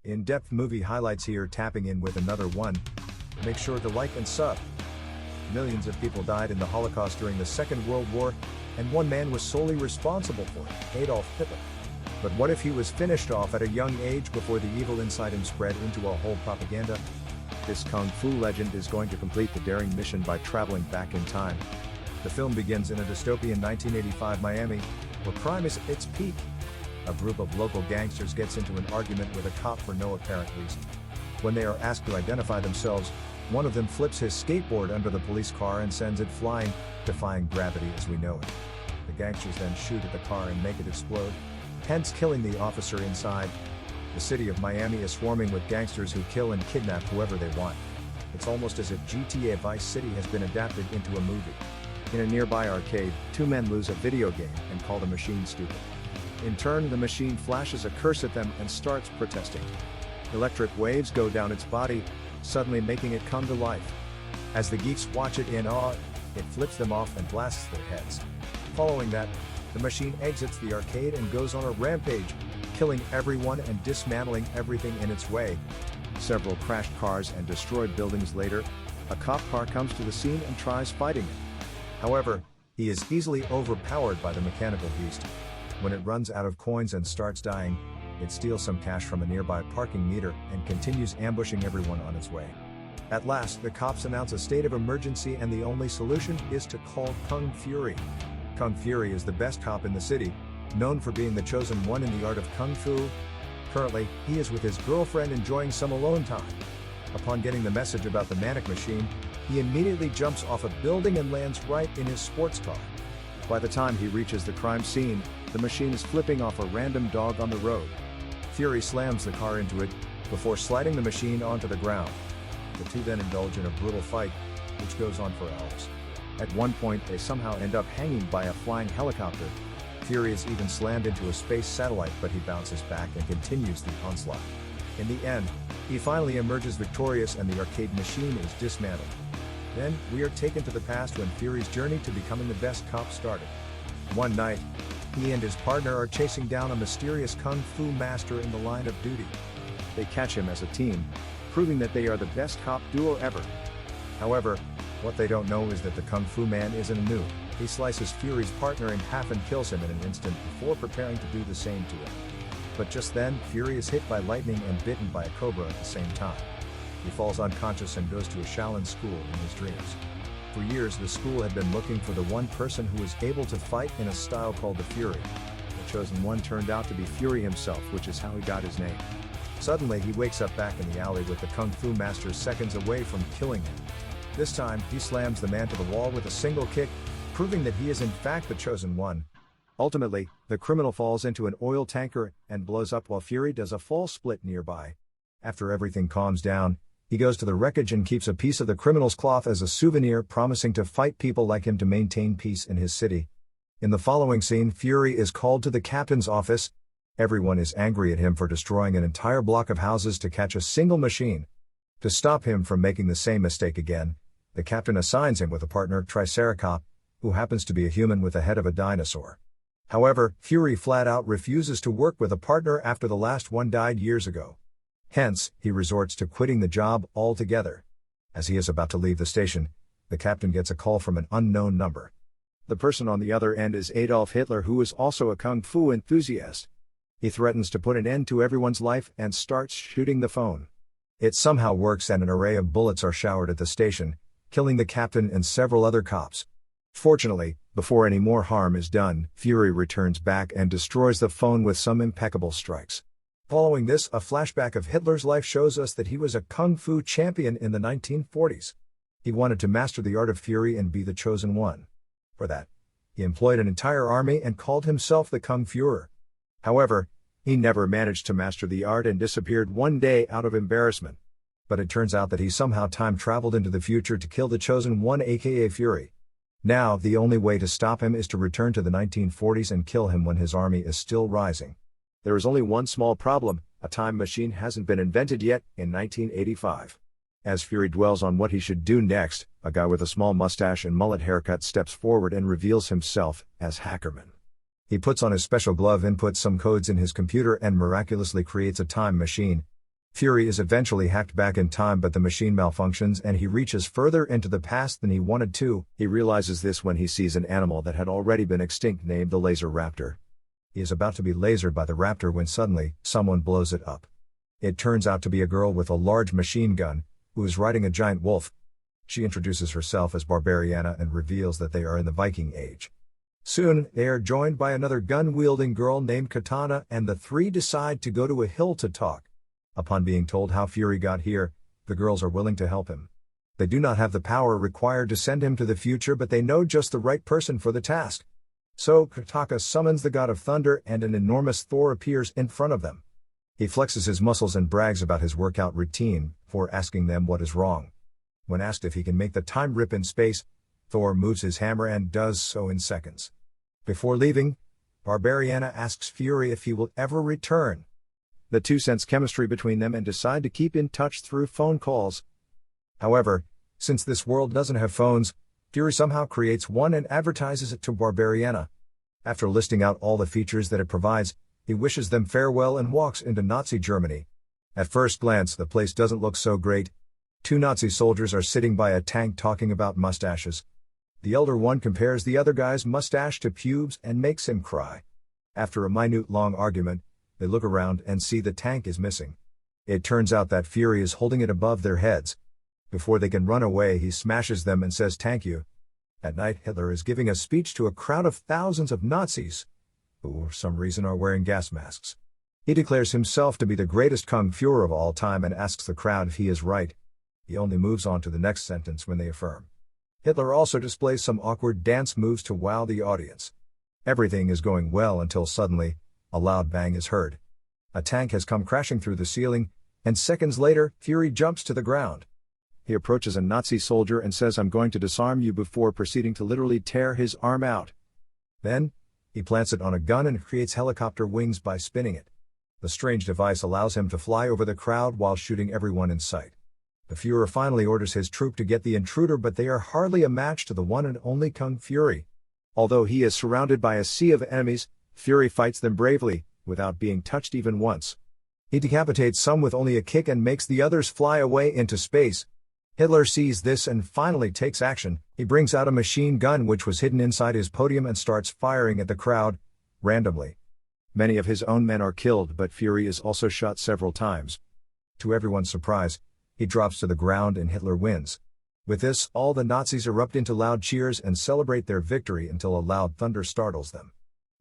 In-depth movie highlights here, tapping in with another one. Make sure to like and sub. Millions of people died in the Holocaust during the Second World War, and one man was solely responsible for it, Adolf Hitler. But what if he was finished off at a young age before the evil inside him spread into a whole propaganda? This kung fu legend is going to complete the daring mission by traveling back in time. The film begins in a dystopian 1985 Miami, where crime is at its peak. A group of local gangsters gets into an argument with a cop for no apparent reason. When they are asked to identify themselves, one of them flips his skateboard under the police car and sends it flying, defying gravity as we know it. The gangsters then shoot at the car and make it explode, hence killing the officer inside. The city of Miami is swarming with gangsters who kill and kidnap whoever they want. It's almost as if GTA Vice City has been adapted into a movie. In a nearby arcade, two men lose a video game and call the machine stupid. In turn, the machine flashes a curse at them and starts protesting. Electric waves go down its body, suddenly making it come to life. As the geeks watch it in awe, it flips them off and blasts their heads. Following that, the machine exits the arcade and goes on a rampage, killing everyone and dismantling everything in its way. Several crashed cars and destroyed buildings later, a cop car comes to the scene and tries fighting it. However, he is easily overpowered by the mechanical beast. When it runs out of coins and starts dying, it steals some cash from a nearby parking meter and continues ambushing everyone on its way. At last, the cops announce a state of emergency and the only solution is to call Kung Fury. Kung Fury is the best cop in the city, known for being the chosen one in the art of Kung Fu. Currently, he is with his girlfriend enjoying some alone time. Upon getting the message about the manic machine, he immediately jumps off a building and lands right in his sports car. By the time he reaches the crime scene, the machine is flipping off a random dog on the road. Fury slams the car into it, before sliding the machine onto the ground. The two then indulge in a brutal fight, which goes on for hours. At one point, they somehow end up hanging by a flying helicopter. Fury is even slammed into a space satellite, but he bounces back and continues the onslaught. In the end, he finally emerges victorious and the arcade machine is dismantled. Then, we are taken to the past when Fury's journey to becoming the best cop started. One night, he and his partner are chasing down a mysterious kung fu master in the line of duty. They catch him as a team, proving that they are the best cop duo ever. However, what they don't know is that the kung fu man isn't a noob. He slices Fury's partner in half and kills him in an instant before preparing to do the same to him. But just then, Fury is hit by lightning and bitten by a cobra at the same time. He falls unconscious and goes to a Shaolin school in his dreams. For years, the school had been looking for the one person who was able to fight in a style called the Fury. The chosen one turned out to be Fury himself, which is how he got his name. Suddenly, he wakes up back in the alley with the kung fu master seconds away from killing him. This time, he slams the man to the wall with a single kick, proving that he is in fact the chosen one. Ultimately, the criminal falls into an oil tanker and blows up while Fury does a false split nearby. After everything calms down, he goes to the wreckage and keeps a piece of the criminal's cloth as a souvenir, promising to fight people like him to maintain peace in his city. In the following scene, Fury is called to the captain's office. Everyone is angry at him for destroying an entire block of houses to catch a single machine. To stop him from making the same mistake again, the captain assigns him with a partner, Triceracop, who happens to be a human with the head of a dinosaur. However, Fury flat out refuses to work with a partner after the last one died years ago. Hence, he resorts to quitting the job altogether. As he is about to leave the station, the captain gets a call from an unknown number. The person on the other end is Adolf Hitler, who is also a kung fu enthusiast. He threatens to put an end to everyone's life and starts shooting the phone. It somehow works and an array of bullets are showered at the station, killing the captain and several other cops. Fortunately, before any more harm is done, Fury returns back and destroys the phone with some impeccable strikes. Following this, a flashback of Hitler's life shows us that he was a kung fu champion in the 1940s. He wanted to master the art of Fury and be the chosen one. For that, he employed an entire army and called himself the Kung Fuhrer. However, he never managed to master the art and disappeared one day out of embarrassment. But it turns out that he somehow time-traveled into the future to kill the chosen one, aka Fury. Now, the only way to stop him is to return to the 1940s and kill him when his army is still rising. There is only one small problem: a time machine hasn't been invented yet in 1985. As Fury dwells on what he should do next, a guy with a small mustache and mullet haircut steps forward and reveals himself as Hackerman. He puts on his special glove, inputs some codes in his computer and miraculously creates a time machine. Fury is eventually hacked back in time, but the machine malfunctions and he reaches further into the past than he wanted to. He realizes this when he sees an animal that had already been extinct named the laser raptor. He is about to be lasered by the raptor when suddenly, someone blows it up. It turns out to be a girl with a large machine gun, who is riding a giant wolf. She introduces herself as Barbariana and reveals that they are in the Viking Age. Soon, they are joined by another gun-wielding girl named Katana, and the three decide to go to a hill to talk. Upon being told how Fury got here, the girls are willing to help him. They do not have the power required to send him to the future, but they know just the right person for the task. So, Kataka summons the god of thunder and an enormous Thor appears in front of them. He flexes his muscles and brags about his workout routine, before asking them what is wrong. When asked if he can make the time rip in space, Thor moves his hammer and does so in seconds. Before leaving, Barbariana asks Fury if he will ever return. The two sense chemistry between them and decide to keep in touch through phone calls. However, since this world doesn't have phones, Fury somehow creates one and advertises it to Barbariana. After listing out all the features that it provides, he wishes them farewell and walks into Nazi Germany. At first glance, the place doesn't look so great. Two Nazi soldiers are sitting by a tank talking about mustaches. The elder one compares the other guy's mustache to pubes and makes him cry. After a minute-long argument, they look around and see the tank is missing. It turns out that Fury is holding it above their heads. Before they can run away, he smashes them and says thank you. At night, Hitler is giving a speech to a crowd of thousands of Nazis, who for some reason are wearing gas masks. He declares himself to be the greatest Kung Fuhrer of all time and asks the crowd if he is right. He only moves on to the next sentence when they affirm. Hitler also displays some awkward dance moves to wow the audience. Everything is going well until suddenly, a loud bang is heard. A tank has come crashing through the ceiling, and seconds later, Fury jumps to the ground. He approaches a Nazi soldier and says, "I'm going to disarm you," before proceeding to literally tear his arm out. Then, he plants it on a gun and creates helicopter wings by spinning it. The strange device allows him to fly over the crowd while shooting everyone in sight. The Führer finally orders his troop to get the intruder, but they are hardly a match to the one and only Kung Fury. Although he is surrounded by a sea of enemies, Fury fights them bravely, without being touched even once. He decapitates some with only a kick and makes the others fly away into space. Hitler sees this and finally takes action. He brings out a machine gun which was hidden inside his podium and starts firing at the crowd, randomly. Many of his own men are killed, but Fury is also shot several times. To everyone's surprise, he drops to the ground and Hitler wins. With this, all the Nazis erupt into loud cheers and celebrate their victory until a loud thunder startles them.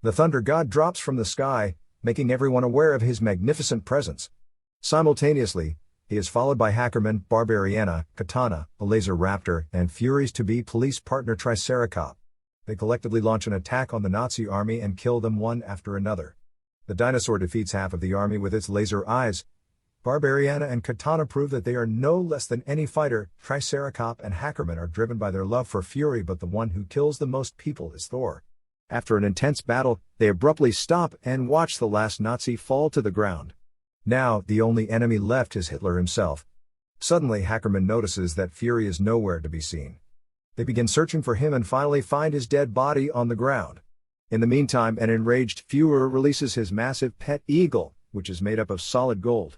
The thunder god drops from the sky, making everyone aware of his magnificent presence. Simultaneously, he is followed by Hackerman, Barbariana, Katana, a laser raptor, and Fury's to-be police partner Triceracop. They collectively launch an attack on the Nazi army and kill them one after another. The dinosaur defeats half of the army with its laser eyes. Barbariana and Katana prove that they are no less than any fighter. Triceracop and Hackerman are driven by their love for Fury, but the one who kills the most people is Thor. After an intense battle, they abruptly stop and watch the last Nazi fall to the ground. Now, the only enemy left is Hitler himself. Suddenly, Hackerman notices that Fury is nowhere to be seen. They begin searching for him and finally find his dead body on the ground. In the meantime, an enraged Führer releases his massive pet eagle, which is made up of solid gold.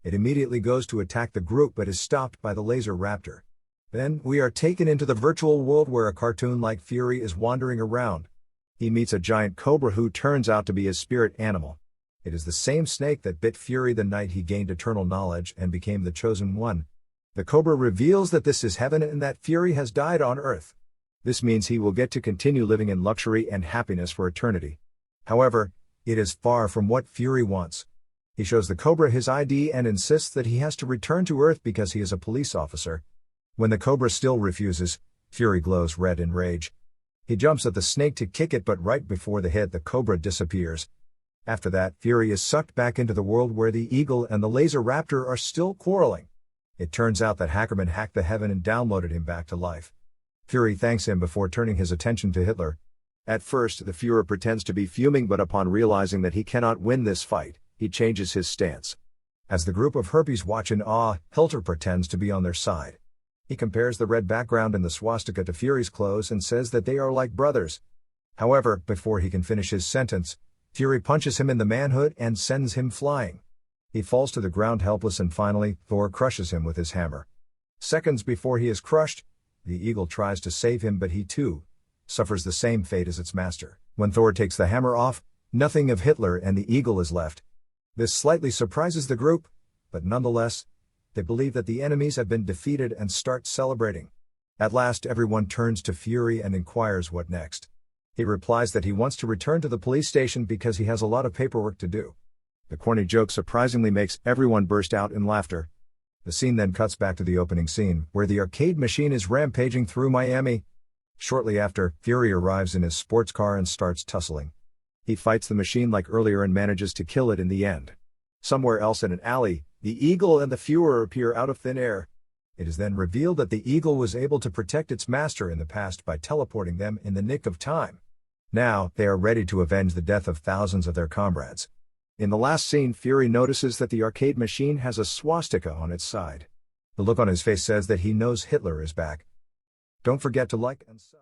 It immediately goes to attack the group but is stopped by the laser raptor. Then, we are taken into the virtual world where a cartoon-like Fury is wandering around. He meets a giant cobra who turns out to be his spirit animal. It is the same snake that bit Fury the night he gained eternal knowledge and became the chosen one. The cobra reveals that this is heaven and that Fury has died on Earth. This means he will get to continue living in luxury and happiness for eternity. However, it is far from what Fury wants. He shows the cobra his ID and insists that he has to return to Earth because he is a police officer. When the cobra still refuses, Fury glows red in rage. He jumps at the snake to kick it, but right before the hit, the cobra disappears. After that, Fury is sucked back into the world where the eagle and the laser raptor are still quarreling. It turns out that Hackerman hacked the heaven and downloaded him back to life. Fury thanks him before turning his attention to Hitler. At first, the Führer pretends to be fuming, but upon realizing that he cannot win this fight, he changes his stance. As the group of herpes watch in awe, Hitler pretends to be on their side. He compares the red background and the swastika to Fury's clothes and says that they are like brothers. However, before he can finish his sentence, Fury punches him in the manhood and sends him flying. He falls to the ground helpless and finally, Thor crushes him with his hammer. Seconds before he is crushed, the eagle tries to save him, but he too suffers the same fate as its master. When Thor takes the hammer off, nothing of HitIer and the eagle is left. This slightly surprises the group, but nonetheless, they believe that the enemies have been defeated and start celebrating. At last everyone turns to Fury and inquires what next. He replies that he wants to return to the police station because he has a lot of paperwork to do. The corny joke surprisingly makes everyone burst out in laughter. The scene then cuts back to the opening scene, where the arcade machine is rampaging through Miami. Shortly after, Fury arrives in his sports car and starts tussling. He fights the machine like earlier and manages to kill it in the end. Somewhere else in an alley, the eagle and the Fuhrer appear out of thin air. It is then revealed that the eagle was able to protect its master in the past by teleporting them in the nick of time. Now, they are ready to avenge the death of thousands of their comrades. In the last scene, Fury notices that the arcade machine has a swastika on its side. The look on his face says that he knows HitIer is back. Don't forget to like and sub.